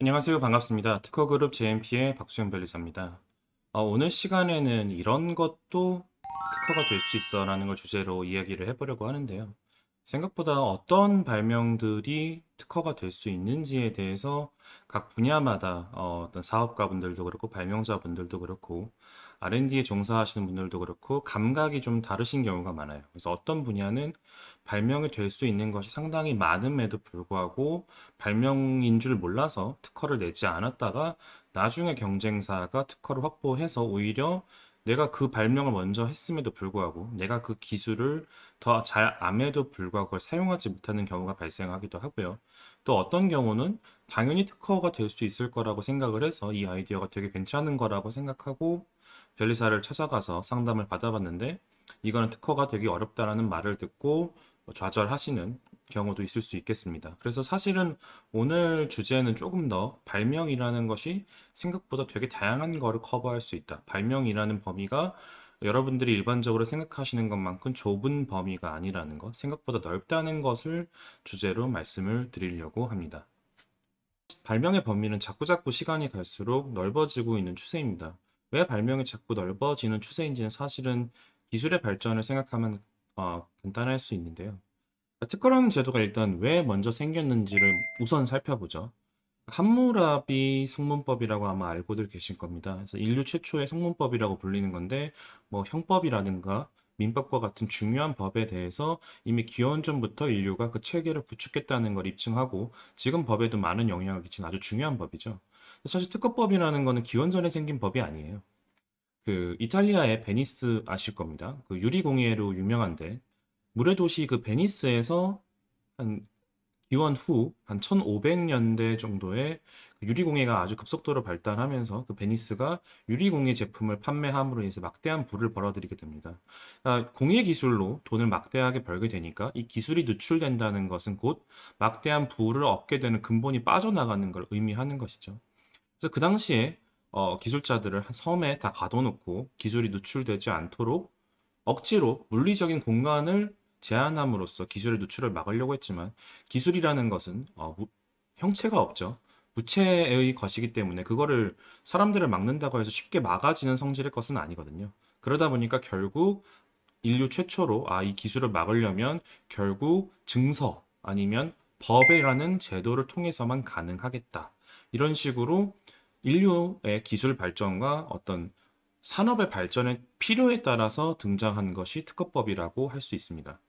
안녕하세요. 반갑습니다. 특허그룹 JMP의 박수영 변리사입니다. 오늘 시간에는 이런 것도 특허가 될 수 있어 라는 걸 주제로 이야기를 해보려고 하는데요. 생각보다 어떤 발명들이 특허가 될 수 있는지에 대해서 각 분야마다 어떤 사업가분들도 그렇고 발명자분들도 그렇고 R&D에 종사하시는 분들도 그렇고 감각이 좀 다르신 경우가 많아요. 그래서 어떤 분야는 발명이 될 수 있는 것이 상당히 많음에도 불구하고 발명인 줄 몰라서 특허를 내지 않았다가 나중에 경쟁사가 특허를 확보해서 오히려 내가 그 발명을 먼저 했음에도 불구하고 내가 그 기술을 더 잘 암에도 불구하고 그걸 사용하지 못하는 경우가 발생하기도 하고요. 또 어떤 경우는 당연히 특허가 될 수 있을 거라고 생각을 해서 이 아이디어가 되게 괜찮은 거라고 생각하고 변리사를 찾아가서 상담을 받아봤는데 이거는 특허가 되게 어렵다라는 말을 듣고 좌절하시는 경우도 있을 수 있겠습니다. 그래서 사실은 오늘 주제는 조금 더 발명이라는 것이 생각보다 되게 다양한 거를 커버할 수 있다. 발명이라는 범위가 여러분들이 일반적으로 생각하시는 것만큼 좁은 범위가 아니라는 것, 생각보다 넓다는 것을 주제로 말씀을 드리려고 합니다. 발명의 범위는 자꾸자꾸 시간이 갈수록 넓어지고 있는 추세입니다. 왜 발명이 자꾸 넓어지는 추세인지는 사실은 기술의 발전을 생각하면 간단할 수 있는데요. 특허라는 제도가 일단 왜 먼저 생겼는지를 우선 살펴보죠. 함무라비 성문법이라고 아마 알고들 계실 겁니다. 그래서 인류 최초의 성문법이라고 불리는 건데, 뭐 형법이라든가 민법과 같은 중요한 법에 대해서 이미 기원전부터 인류가 그 체계를 구축했다는 걸 입증하고 지금 법에도 많은 영향을 끼친 아주 중요한 법이죠. 사실 특허법이라는 거는 기원전에 생긴 법이 아니에요. 그 이탈리아의 베니스 아실 겁니다. 그 유리공예로 유명한데 물의 도시 그 베니스에서 한 기원 후 한 1500년대 정도에 그 유리공예가 아주 급속도로 발달하면서 그 베니스가 유리공예 제품을 판매함으로 인해서 막대한 부를 벌어들이게 됩니다. 공예 기술로 돈을 막대하게 벌게 되니까 이 기술이 누출된다는 것은 곧 막대한 부를 얻게 되는 근본이 빠져나가는 걸 의미하는 것이죠. 그래서 그 당시에 기술자들을 한 섬에 다 가둬놓고 기술이 누출되지 않도록 억지로 물리적인 공간을 제한함으로써 기술의 누출을 막으려고 했지만 기술이라는 것은 형체가 없죠. 무체의 것이기 때문에 그거를 사람들을 막는다고 해서 쉽게 막아지는 성질의 것은 아니거든요. 그러다 보니까 결국 인류 최초로 이 기술을 막으려면 결국 증서 아니면 법이라는 제도를 통해서만 가능하겠다. 이런 식으로 인류의 기술 발전과 어떤 산업의 발전의 필요에 따라서 등장한 것이 특허법이라고 할 수 있습니다.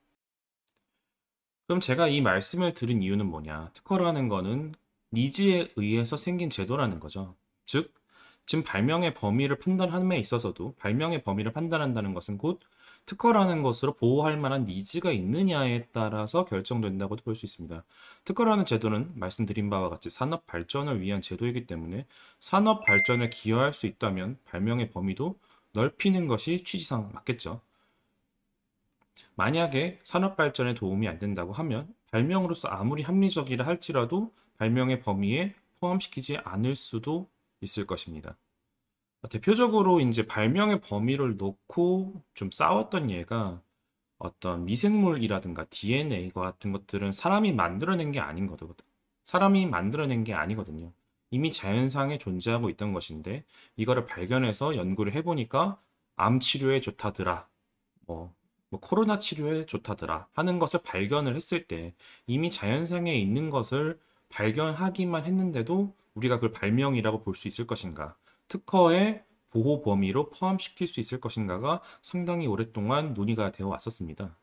그럼 제가 이 말씀을 드린 이유는 뭐냐? 특허라는 거는 니즈에 의해서 생긴 제도라는 거죠. 즉, 지금 발명의 범위를 판단함에 있어서도 발명의 범위를 판단한다는 것은 곧 특허라는 것으로 보호할 만한 니즈가 있느냐에 따라서 결정된다고도 볼 수 있습니다. 특허라는 제도는 말씀드린 바와 같이 산업 발전을 위한 제도이기 때문에 산업 발전에 기여할 수 있다면 발명의 범위도 넓히는 것이 취지상 맞겠죠. 만약에 산업 발전에 도움이 안 된다고 하면 발명으로서 아무리 합리적이라 할지라도 발명의 범위에 포함시키지 않을 수도 있을 것입니다. 대표적으로 이제 발명의 범위를 놓고 좀 싸웠던 예가 어떤 미생물이라든가 DNA와 같은 것들은 사람이 만들어낸 게 아닌 거거든. 사람이 만들어낸 게 아니거든요. 이미 자연상에 존재하고 있던 것인데 이거를 발견해서 연구를 해보니까 암 치료에 좋다더라. 뭐, 코로나 치료에 좋다더라 하는 것을 발견을 했을 때 이미 자연상에 있는 것을 발견하기만 했는데도 우리가 그걸 발명이라고 볼 수 있을 것인가? 특허의 보호 범위로 포함시킬 수 있을 것인가가 상당히 오랫동안 논의가 되어 왔었습니다.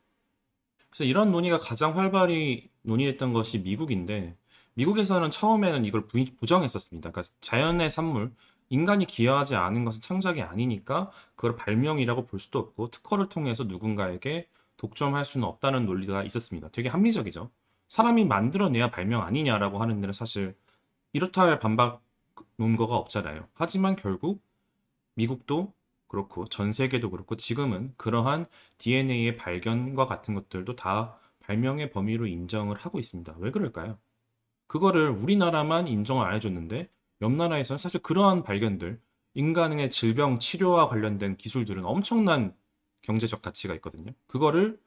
그래서 이런 논의가 가장 활발히 논의했던 것이 미국인데, 미국에서는 처음에는 이걸 부정했었습니다. 그러니까 자연의 산물, 인간이 기여하지 않은 것은 창작이 아니니까 그걸 발명이라고 볼 수도 없고 특허를 통해서 누군가에게 독점할 수는 없다는 논리가 있었습니다. 되게 합리적이죠. 사람이 만들어내야 발명 아니냐라고 하는 데는 사실 이렇다 할 반박 논거가 없잖아요. 하지만 결국 미국도 그렇고 전 세계도 그렇고 지금은 그러한 DNA의 발견과 같은 것들도 다 발명의 범위로 인정을 하고 있습니다. 왜 그럴까요? 그거를 우리나라만 인정을 안 해줬는데 옆 나라에서는 사실 그러한 발견들, 인간의 질병 치료와 관련된 기술들은 엄청난 경제적 가치가 있거든요. 그거를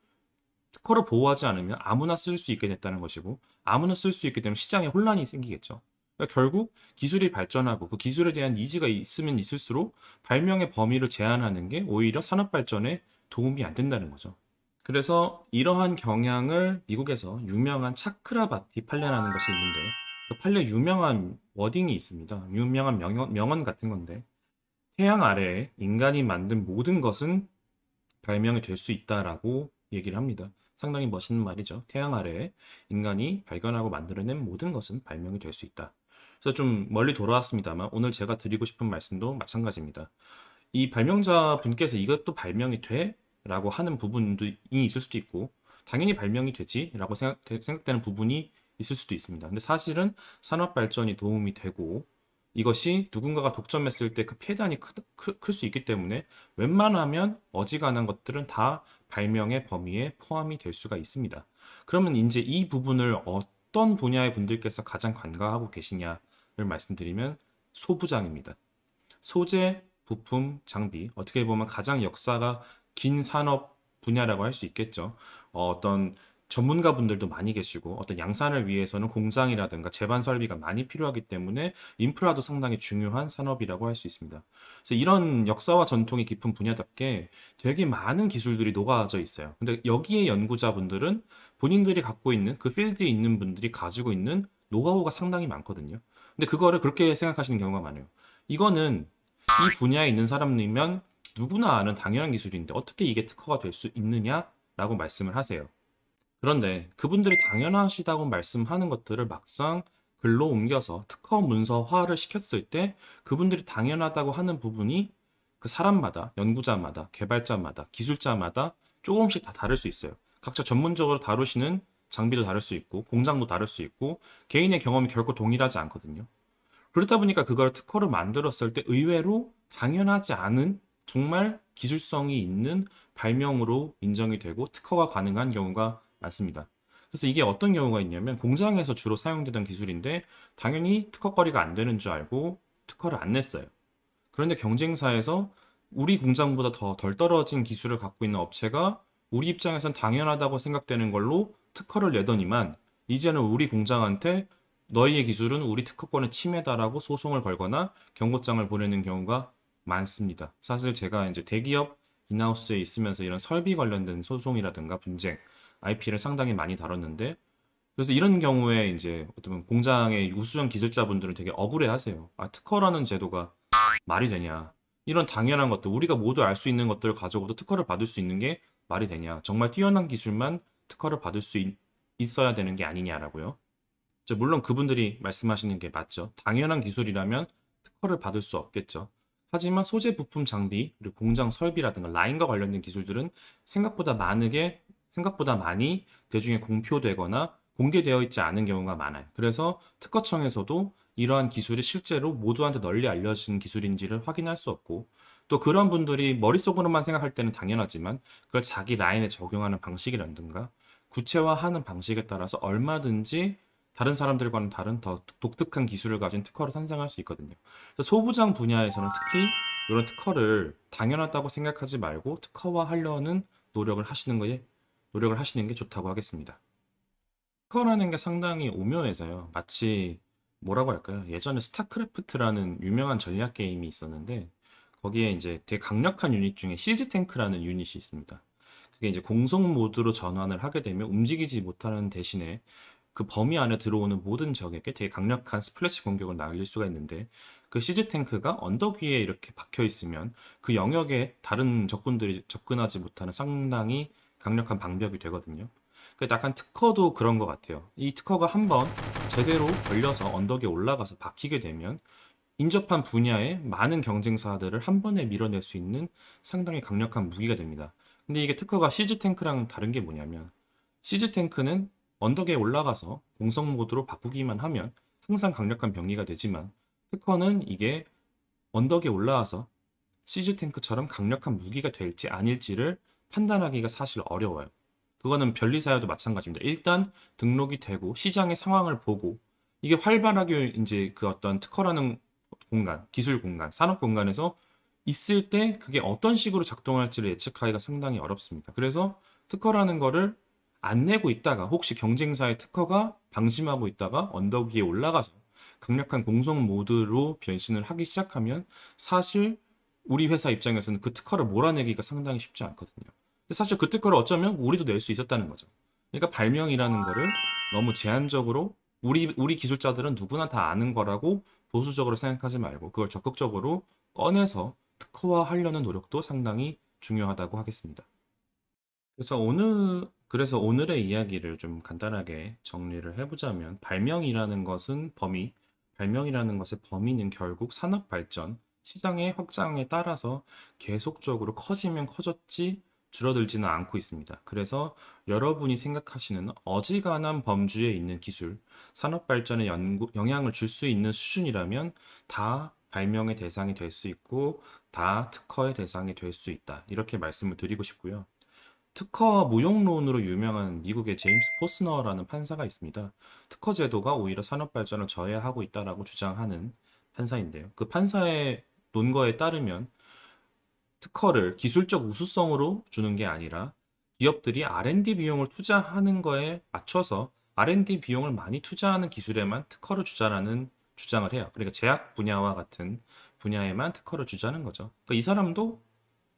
특허를 보호하지 않으면 아무나 쓸 수 있게 됐다는 것이고 아무나 쓸 수 있게 되면 시장에 혼란이 생기겠죠. 그러니까 결국 기술이 발전하고 그 기술에 대한 니즈가 있으면 있을수록 발명의 범위를 제한하는 게 오히려 산업 발전에 도움이 안 된다는 거죠. 그래서 이러한 경향을 미국에서 유명한 차크라바티 판례라는 것이 있는데 그 판례 유명한 워딩이 있습니다. 유명한 명언 같은 건데 태양 아래에 인간이 만든 모든 것은 발명이 될 수 있다라고 얘기를 합니다. 상당히 멋있는 말이죠. 태양 아래에 인간이 발견하고 만들어낸 모든 것은 발명이 될 수 있다. 그래서 좀 멀리 돌아왔습니다만 오늘 제가 드리고 싶은 말씀도 마찬가지입니다. 이 발명자 분께서 이것도 발명이 돼? 라고 하는 부분도 있을 수도 있고 당연히 발명이 되지? 라고 생각되는 부분이 있을 수도 있습니다. 근데 사실은 산업 발전이 도움이 되고 이것이 누군가가 독점했을 때 그 폐단이 클 수 있기 때문에 웬만하면 어지간한 것들은 다 발명의 범위에 포함이 될 수가 있습니다. 그러면 이제 이 부분을 어떤 분야의 분들께서 가장 간과하고 계시냐를 말씀드리면 소부장입니다. 소재, 부품, 장비, 어떻게 보면 가장 역사가 긴 산업 분야라고 할 수 있겠죠. 어떤 전문가 분들도 많이 계시고 어떤 양산을 위해서는 공장이라든가 제반 설비가 많이 필요하기 때문에 인프라도 상당히 중요한 산업이라고 할 수 있습니다. 그래서 이런 역사와 전통이 깊은 분야답게 되게 많은 기술들이 녹아져 있어요. 근데 여기에 연구자분들은 본인들이 갖고 있는 그 필드에 있는 분들이 가지고 있는 노하우가 상당히 많거든요. 근데 그거를 그렇게 생각하시는 경우가 많아요. 이거는 이 분야에 있는 사람이면 누구나 아는 당연한 기술인데 어떻게 이게 특허가 될 수 있느냐라고 말씀을 하세요. 그런데 그분들이 당연하시다고 말씀하는 것들을 막상 글로 옮겨서 특허 문서화를 시켰을 때 그분들이 당연하다고 하는 부분이 그 사람마다, 연구자마다, 개발자마다, 기술자마다 조금씩 다 다를 수 있어요. 각자 전문적으로 다루시는 장비도 다를 수 있고 공장도 다를 수 있고 개인의 경험이 결코 동일하지 않거든요. 그렇다 보니까 그걸 특허로 만들었을 때 의외로 당연하지 않은 정말 기술성이 있는 발명으로 인정이 되고 특허가 가능한 경우가 많습니다. 그래서 이게 어떤 경우가 있냐면 공장에서 주로 사용되던 기술인데 당연히 특허거리가 안 되는 줄 알고 특허를 안 냈어요. 그런데 경쟁사에서 우리 공장보다 더 덜 떨어진 기술을 갖고 있는 업체가 우리 입장에선 당연하다고 생각되는 걸로 특허를 내더니만 이제는 우리 공장한테 너희의 기술은 우리 특허권의 침해다라고 소송을 걸거나 경고장을 보내는 경우가 많습니다. 사실 제가 이제 대기업 인하우스에 있으면서 이런 설비 관련된 소송이라든가 분쟁, IP를 상당히 많이 다뤘는데 그래서 이런 경우에 이제 어떤 공장의 우수한 기술자분들은 되게 억울해하세요. 아, 특허라는 제도가 말이 되냐? 이런 당연한 것들, 우리가 모두 알 수 있는 것들을 가져고도 특허를 받을 수 있는 게 말이 되냐? 정말 뛰어난 기술만 특허를 받을 수 있어야 되는 게 아니냐라고요. 물론 그분들이 말씀하시는 게 맞죠. 당연한 기술이라면 특허를 받을 수 없겠죠. 하지만 소재 부품 장비, 그리고 공장 설비라든가 라인과 관련된 기술들은 생각보다 많이 대중에 공표되거나 공개되어 있지 않은 경우가 많아요. 그래서 특허청에서도 이러한 기술이 실제로 모두한테 널리 알려진 기술인지를 확인할 수 없고 또 그런 분들이 머릿속으로만 생각할 때는 당연하지만 그걸 자기 라인에 적용하는 방식이라든가 구체화하는 방식에 따라서 얼마든지 다른 사람들과는 다른 더 독특한 기술을 가진 특허를 탄생할 수 있거든요. 그래서 소부장 분야에서는 특히 이런 특허를 당연하다고 생각하지 말고 특허화하려는 노력을 하시는 게 좋다고 하겠습니다. 특허라는 게 상당히 오묘해서요. 마치 뭐라고 할까요? 예전에 스타크래프트라는 유명한 전략 게임이 있었는데 거기에 이제 되게 강력한 유닛 중에 시즈 탱크라는 유닛이 있습니다. 그게 이제 공속 모드로 전환을 하게 되면 움직이지 못하는 대신에 그 범위 안에 들어오는 모든 적에게 되게 강력한 스플래시 공격을 날릴 수가 있는데 그 시즈 탱크가 언덕 위에 이렇게 박혀 있으면 그 영역에 다른 적군들이 접근하지 못하는 상당히 강력한 방벽이 되거든요. 그러니까 약간 특허도 그런 것 같아요. 이 특허가 한번 제대로 걸려서 언덕에 올라가서 박히게 되면 인접한 분야의 많은 경쟁사들을 한 번에 밀어낼 수 있는 상당히 강력한 무기가 됩니다. 근데 이게 특허가 시즈 탱크랑 다른 게 뭐냐면 시즈 탱크는 언덕에 올라가서 공성 모드로 바꾸기만 하면 항상 강력한 병기가 되지만 특허는 이게 언덕에 올라와서 시즈 탱크처럼 강력한 무기가 될지 아닐지를 판단하기가 사실 어려워요. 그거는 변리사여도 마찬가지입니다. 일단 등록이 되고 시장의 상황을 보고 이게 활발하게 이제 그 어떤 특허라는 공간, 기술 공간, 산업 공간에서 있을 때 그게 어떤 식으로 작동할지를 예측하기가 상당히 어렵습니다. 그래서 특허라는 거를 안 내고 있다가 혹시 경쟁사의 특허가 방심하고 있다가 언덕 위에 올라가서 강력한 공성 모드로 변신을 하기 시작하면 사실 우리 회사 입장에서는 그 특허를 몰아내기가 상당히 쉽지 않거든요. 근데 사실 그 특허를 어쩌면 우리도 낼 수 있었다는 거죠. 그러니까 발명이라는 거를 너무 제한적으로 우리 기술자들은 누구나 다 아는 거라고 보수적으로 생각하지 말고 그걸 적극적으로 꺼내서 특허화하려는 노력도 상당히 중요하다고 하겠습니다. 그래서 오늘의 이야기를 좀 간단하게 정리를 해보자면, 발명이라는 것의 범위는 결국 산업 발전, 시장의 확장에 따라서 계속적으로 커지면 커졌지 줄어들지는 않고 있습니다. 그래서 여러분이 생각하시는 어지간한 범주에 있는 기술, 산업 발전에 영향을 줄 수 있는 수준이라면 다 발명의 대상이 될 수 있고, 다 특허의 대상이 될 수 있다. 이렇게 말씀을 드리고 싶고요. 특허 무용론으로 유명한 미국의 제임스 포스너라는 판사가 있습니다. 특허 제도가 오히려 산업 발전을 저해하고 있다라고 주장하는 판사인데요. 그 판사의 논거에 따르면 특허를 기술적 우수성으로 주는 게 아니라 기업들이 R&D 비용을 투자하는 거에 맞춰서 R&D 비용을 많이 투자하는 기술에만 특허를 주자라는 주장을 해요. 그러니까 제약 분야와 같은 분야에만 특허를 주자는 거죠. 그러니까 이 사람도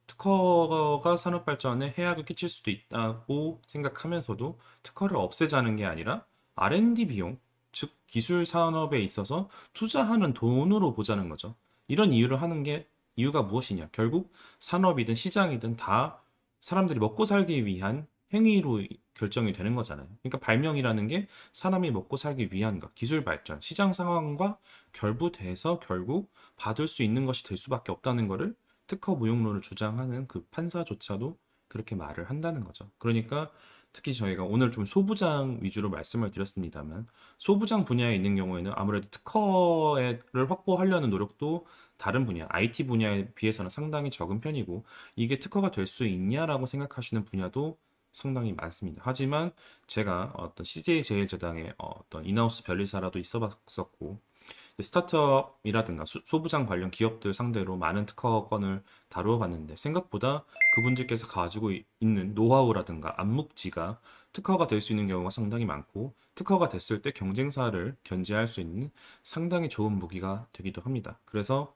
특허가 산업 발전에 해악을 끼칠 수도 있다고 생각하면서도 특허를 없애자는 게 아니라 R&D 비용, 즉 기술 산업에 있어서 투자하는 돈으로 보자는 거죠. 이런 이유를 하는 게 이유가 무엇이냐? 결국 산업이든 시장이든 다 사람들이 먹고 살기 위한 행위로 결정이 되는 거잖아요. 그러니까 발명이라는 게 사람이 먹고 살기 위한 것, 기술 발전, 시장 상황과 결부돼서 결국 받을 수 있는 것이 될 수밖에 없다는 것을 특허 무용론을 주장하는 그 판사조차도 그렇게 말을 한다는 거죠. 그러니까 특히 저희가 오늘 좀 소부장 위주로 말씀을 드렸습니다만, 소부장 분야에 있는 경우에는 아무래도 특허를 확보하려는 노력도 다른 분야, IT 분야에 비해서는 상당히 적은 편이고, 이게 특허가 될 수 있냐라고 생각하시는 분야도 상당히 많습니다. 하지만 제가 어떤 CJ 제일제당의 어떤 인하우스 변리사라도 있어 봤었고, 스타트업이라든가 소부장 관련 기업들 상대로 많은 특허건을 다루어 봤는데, 생각보다 그분들께서 가지고 있는 노하우라든가 암묵지가 특허가 될 수 있는 경우가 상당히 많고, 특허가 됐을 때 경쟁사를 견제할 수 있는 상당히 좋은 무기가 되기도 합니다. 그래서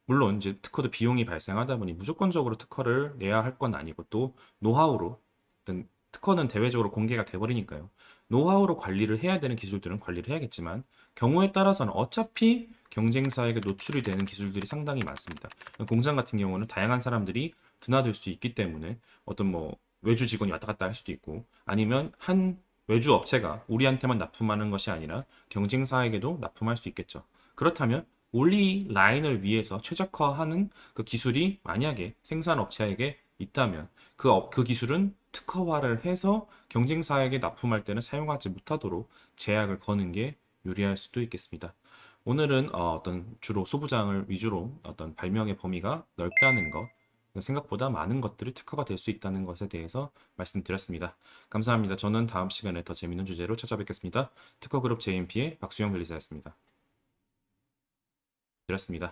물론 이제 특허도 비용이 발생하다 보니 무조건적으로 특허를 내야 할 건 아니고, 또 노하우로, 어떤 특허는 대외적으로 공개가 돼버리니까요. 노하우로 관리를 해야 되는 기술들은 관리를 해야겠지만, 경우에 따라서는 어차피 경쟁사에게 노출이 되는 기술들이 상당히 많습니다. 공장 같은 경우는 다양한 사람들이 드나들 수 있기 때문에 어떤 뭐 외주 직원이 왔다 갔다 할 수도 있고, 아니면 한 외주 업체가 우리한테만 납품하는 것이 아니라 경쟁사에게도 납품할 수 있겠죠. 그렇다면 우리 라인을 위해서 최적화하는 그 기술이 만약에 생산업체에게 있다면 그 기술은 특허화를 해서 경쟁사에게 납품할 때는 사용하지 못하도록 제약을 거는 게 유리할 수도 있겠습니다. 오늘은 어떤 주로 소부장을 위주로 어떤 발명의 범위가 넓다는 것, 생각보다 많은 것들이 특허가 될 수 있다는 것에 대해서 말씀드렸습니다. 감사합니다. 저는 다음 시간에 더 재밌는 주제로 찾아뵙겠습니다. 특허그룹 JMP의 박수영 변리사였습니다. 드렸습니다.